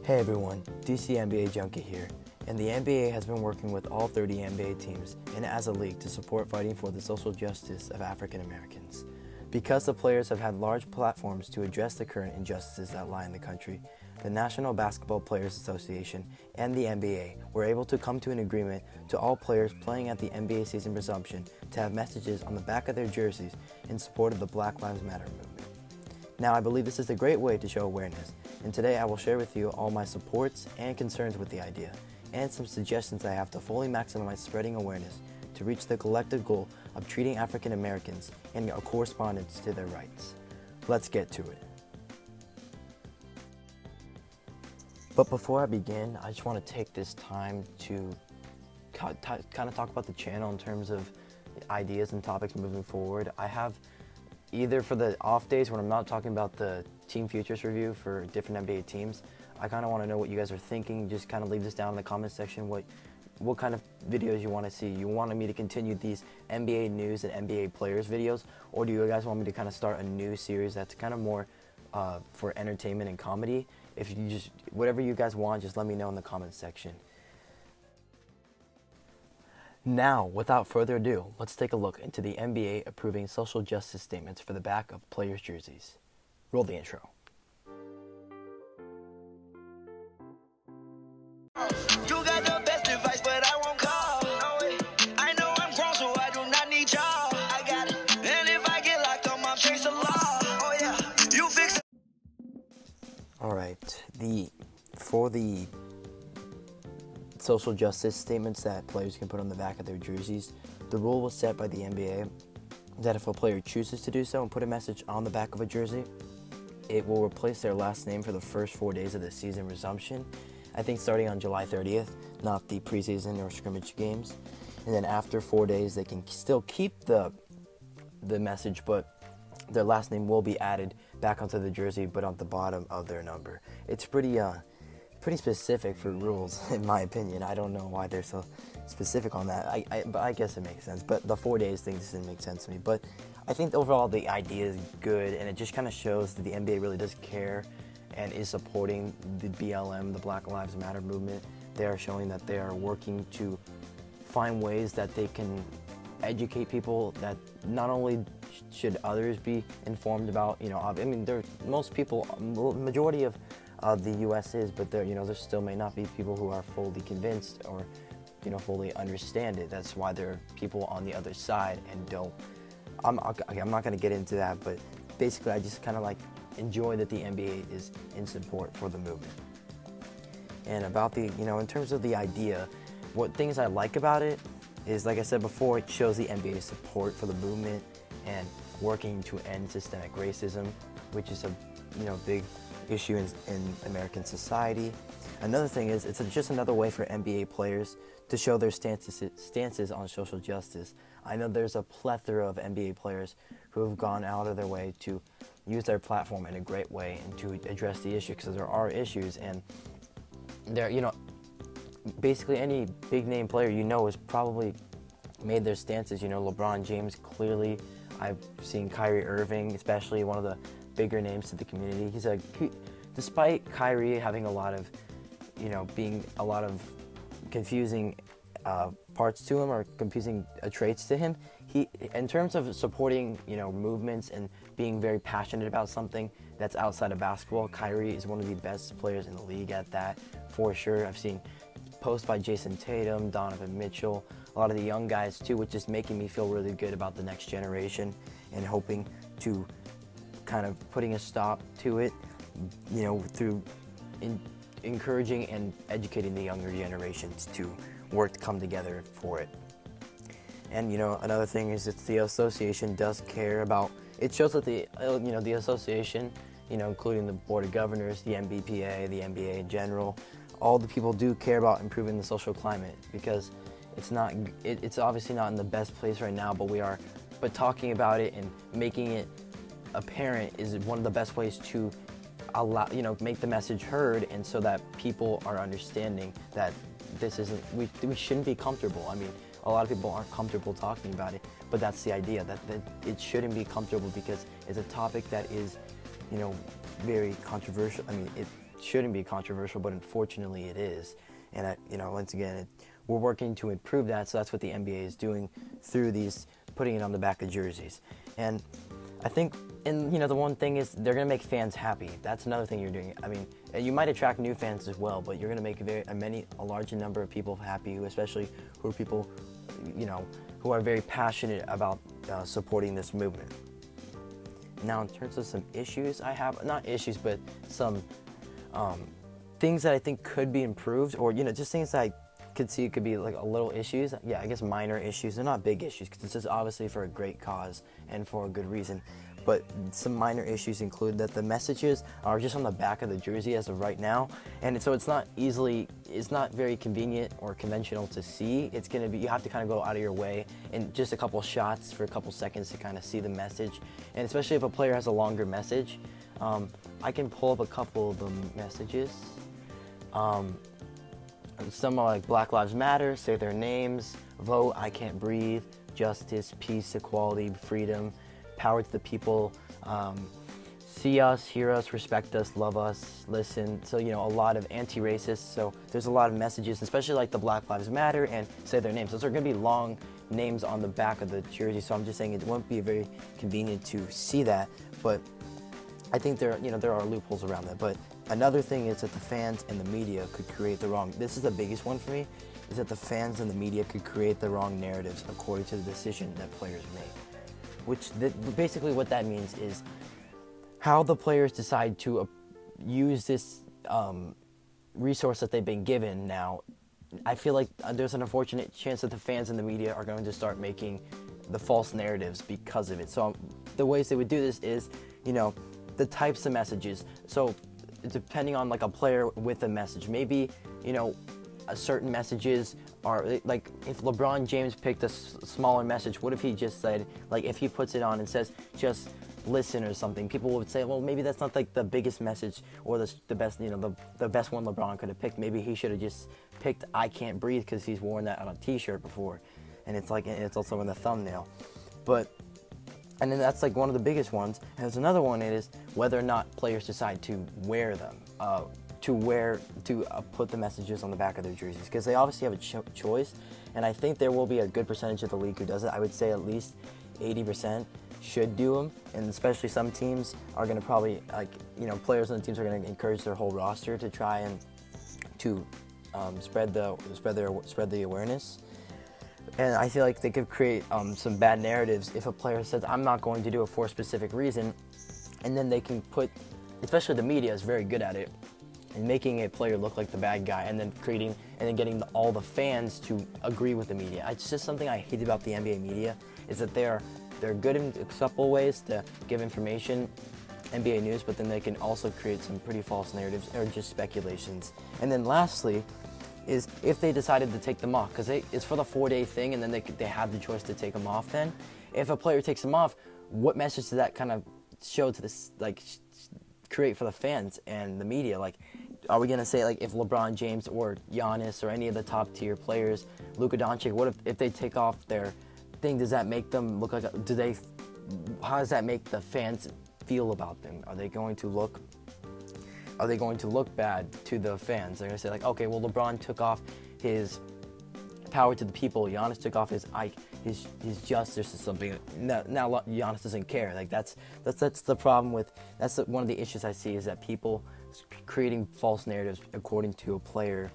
Hey everyone, DC NBA Junkie here, and the NBA has been working with all 30 NBA teams and as a league to support fighting for the social justice of African Americans. Because the players have had large platforms to address the current injustices that lie in the country, the National Basketball Players Association and the NBA were able to come to an agreement to all players playing at the NBA season resumption to have messages on the back of their jerseys in support of the Black Lives Matter movement. Now, I believe this is a great way to show awareness, and today I will share with you all my supports and concerns with the idea, and some suggestions I have to fully maximize spreading awareness to reach the collective goal of treating African Americans and a correspondence to their rights. Let's get to it. But before I begin, I just want to take this time to kind of talk about the channel in terms of ideas and topics moving forward. I have either for the off days when I'm not talking about the team futures review for different NBA teams, I kind of want to know what you guys are thinking. Just kind of leave this down in the comment section, what kind of videos you want to see. You want me to continue these NBA news and NBA players videos, or do you guys want me to kind of start a new series that's kind of more for entertainment and comedy? If you just, whatever you guys want, just let me know in the comment section. Now, without further ado, let's take a look into the NBA approving social justice statements for the back of players' jerseys. Roll the intro. You got the best advice, but I won't call. I know I'm grown, so I do not need y'all. I got it. And if I get locked on my face of law, oh yeah, you fix it. Alright, for the social justice statements that players can put on the back of their jerseys, the rule was set by the NBA that if a player chooses to do so and put a message on the back of a jersey, it will replace their last name for the first 4 days of the season resumption. I think starting on July 30th, not the preseason or scrimmage games. And then after 4 days, they can still keep the message, but their last name will be added back onto the jersey, but on the bottom of their number. It's pretty specific for rules, in my opinion. I don't know why they're so specific on that. But I guess it makes sense. But the 4 days thing just didn't make sense to me. But I think overall the idea is good, and it just kind of shows that the NBA really does care and is supporting the BLM, the Black Lives Matter movement. They are showing that they are working to find ways that they can educate people, that not only should others be informed about, I mean, most people, majority of the U.S. is, but there still may not be people who are fully convinced or, fully understand it. That's why there are people on the other side and don't. I'm not going to get into that, but basically I just kind of enjoy that the NBA is in support for the movement. And about the, in terms of the idea, what things I like about it is, like I said before, it shows the NBA's support for the movement and working to end systemic racism, which is a, big issue in American society. Another thing is, it's just another way for NBA players to show their stances on social justice. I know there's a plethora of NBA players who have gone out of their way to use their platform in a great way and to address the issue, because there are issues, and there, basically any big name player has probably made their stances. LeBron James, clearly. I've seen Kyrie Irving, especially one of the bigger names to the community. Despite Kyrie having a lot of, being a lot of confusing parts to him, or confusing traits to him, he, in terms of supporting, movements and being very passionate about something that's outside of basketball, Kyrie is one of the best players in the league at that, for sure. I've seen posts by Jason Tatum, Donovan Mitchell, a lot of the young guys too, which is making me feel really good about the next generation and hoping to kind of putting a stop to it, through encouraging and educating the younger generations to come together for it. And another thing is that the association does care about, it shows that the association, including the Board of Governors, the NBPA, the NBA in general, all the people do care about improving the social climate, because it's obviously not in the best place right now, but talking about it and making it apparent is one of the best ways to allow, make the message heard, and so that people are understanding that this isn't, we shouldn't be comfortable. I mean, a lot of people aren't comfortable talking about it, but that's the idea, that it shouldn't be comfortable, because it's a topic that is, very controversial. I mean, shouldn't be controversial, but unfortunately it is. And once again, we're working to improve that, so that's what the NBA is doing through these, putting it on the back of jerseys. And I think, the one thing is they're going to make fans happy. That's another thing you're doing. I mean, you might attract new fans as well, but you're going to make a large number of people happy, especially who are people, who are very passionate about supporting this movement. Now, in terms of some issues I have, not issues, but some things that I think could be improved, or, just things that I could see could be like a little issues. Yeah, I guess minor issues. They're not big issues because this is obviously for a great cause and for a good reason. But some minor issues include that the messages are just on the back of the jersey as of right now, and so it's not very convenient or conventional to see. It's going to be, you have to kind of go out of your way and just a couple shots for a couple seconds to kind of see the message. And especially if a player has a longer message, I can pull up a couple of the messages. Some are like Black Lives Matter, say their names, vote, I can't breathe, justice, peace, equality, freedom, power to the people, see us, hear us, respect us, love us, listen. So, a lot of anti-racist. So there's a lot of messages, especially like the Black Lives Matter and say their names. Those are going to be long names on the back of the jersey. So I'm just saying it won't be very convenient to see that. But I think there are loopholes around that. But another thing is that the fans and the media could create the wrong. This is the biggest one for me, is that the fans and the media could create the wrong narratives according to the decision that players make. Basically what that means is how the players decide to use this resource that they've been given now. I feel like there's an unfortunate chance that the fans and the media are going to start making the false narratives because of it. So the ways they would do this is, the types of messages. So depending on like a player with a message, maybe, certain messages are like, if LeBron James picked a smaller message, what if he just said, like, if he puts it on and says just listen or something, people would say, well, maybe that's not like the biggest message or the best, the best one LeBron could have picked. Maybe he should have just picked I can't breathe because he's worn that on a t-shirt before, and it's also in the thumbnail. And then that's like one of the biggest ones. And there's another one, it is whether or not players decide to wear them, to put the messages on the back of their jerseys, because they obviously have a choice, and I think there will be a good percentage of the league who does it. I would say at least 80% should do them, and especially some teams are going to probably, players on the teams are going to encourage their whole roster to try and to spread the awareness. And I feel like they could create some bad narratives if a player says, I'm not going to do it for a specific reason, and then they can put, especially the media is very good at it, and making a player look like the bad guy, and then getting all the fans to agree with the media. It's just something I hate about the NBA media, is that they're good in a couple ways to give information, NBA news, but then they can also create some pretty false narratives or just speculations. And then lastly, is if they decided to take them off, because it's for the 4-day thing, and then they have the choice to take them off. Then, if a player takes them off, what message does that kind of show to this, create for the fans and the media? Like, are we gonna say, like, if LeBron James or Giannis or any of the top tier players, Luka Doncic, what if they take off their thing? Does that make them look like? How does that make the fans feel about them? Are they going to look bad to the fans? They're going to say, like, okay, well, LeBron took off his power to the people. Giannis took off his justice or something. Now Giannis doesn't care. Like, that's the problem with, one of the issues I see, is that people creating false narratives according to a player,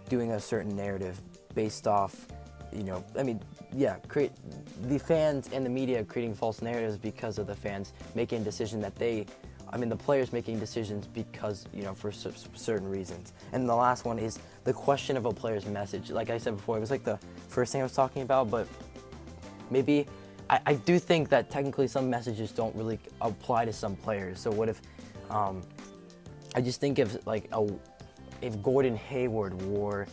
doing a certain narrative based off, create the fans and the media creating false narratives because of the fans making a decision that the players making decisions because, for certain reasons. And the last one is the question of a player's message. Like I said before, it was like the first thing I was talking about, but maybe I do think that technically some messages don't really apply to some players. So what if, I just think if Gordon Hayward wore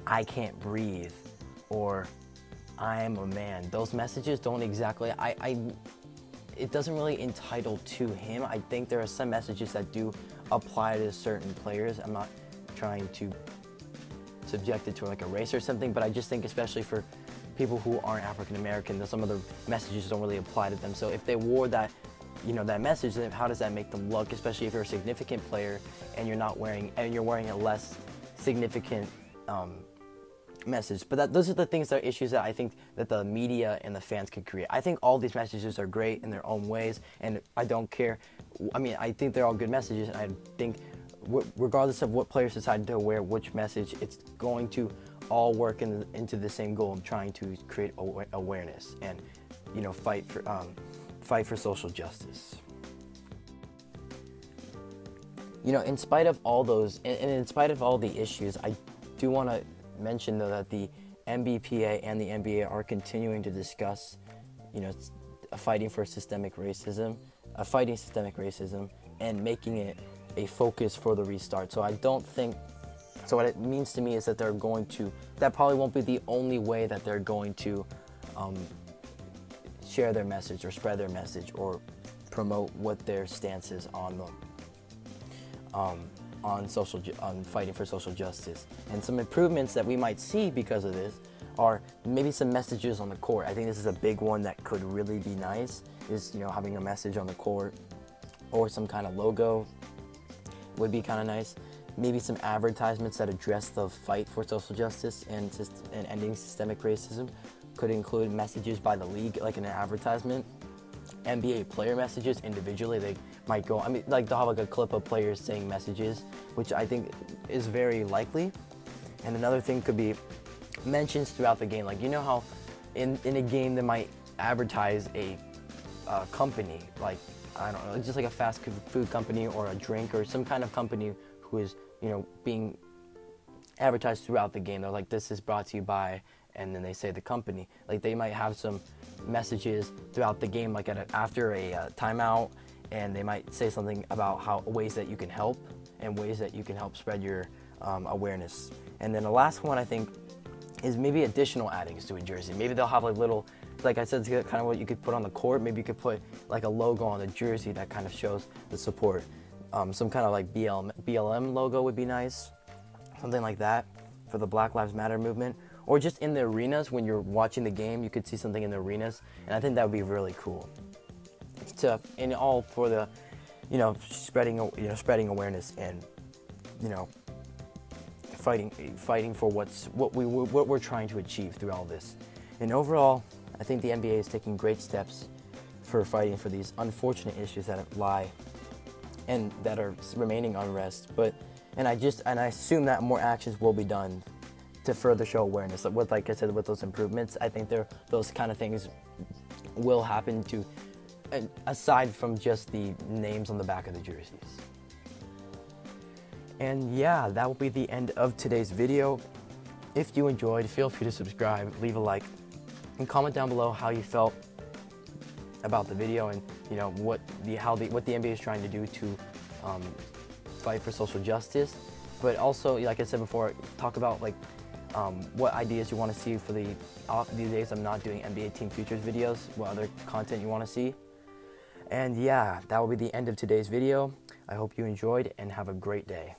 I can't breathe or I am a man, those messages don't exactly, it doesn't really entitle to him. I think there are some messages that do apply to certain players. I'm not trying to subject it to like a race or something, but I just think especially for people who aren't African American, some of the messages don't really apply to them. So if they wore that that message, then how does that make them look, especially if you're a significant player and you're wearing a less significant message. But those are the things that are issues that I think that the media and the fans could create. I think all these messages are great in their own ways, and I don't care. I mean, I think they're all good messages, and I think regardless of what players decide to wear which message, it's going to all work into the same goal of trying to create awareness and fight for social justice. In spite of all those, and in spite of all the issues, I do want to mention though that the NBPA and the NBA are continuing to discuss, fighting systemic racism, and making it a focus for the restart. So what it means to me is that that probably won't be the only way that they're going to share their message or spread their message or promote what their stance is on fighting for social justice. And some improvements that we might see because of this are maybe some messages on the court. I think this is a big one that could really be nice, is having a message on the court or some kind of logo would be kind of nice. Maybe some advertisements that address the fight for social justice and ending systemic racism could include messages by the league, like in an advertisement. NBA player messages individually, they might go, they'll have like a clip of players saying messages, which I think is very likely. And another thing could be mentions throughout the game, like how in a game they might advertise a company, like I don't know, just like a fast food company or a drink or some kind of company who is being advertised throughout the game. They're like, this is brought to you by, and then they say the company. Like they might have some messages throughout the game, like after a timeout, and they might say something about ways that you can help and ways that you can help spread your awareness. And then the last one I think is maybe additional addings to a jersey. Maybe they'll have like little, like I said, it's kind of what you could put on the court. Maybe you could put like a logo on the jersey that kind of shows the support. Some kind of like BLM logo would be nice, something like that for the Black Lives Matter movement. Or just in the arenas, when you're watching the game, you could see something in the arenas, and I think that would be really cool. And all for the, spreading awareness and, fighting for what we're trying to achieve through all this. And overall, I think the NBA is taking great steps for fighting for these unfortunate issues that lie and that are remaining unrest. And I assume that more actions will be done to further show awareness. Like I said, with those improvements, I think those kind of things will happen aside from just the names on the back of the jerseys. And yeah, that will be the end of today's video. If you enjoyed, feel free to subscribe, leave a like, and comment down below how you felt about the video and what the NBA is trying to do to fight for social justice. But also, like I said before, talk about what ideas you want to see for these days I'm not doing NBA Team Futures videos, what other content you want to see. And yeah, that will be the end of today's video. I hope you enjoyed and have a great day.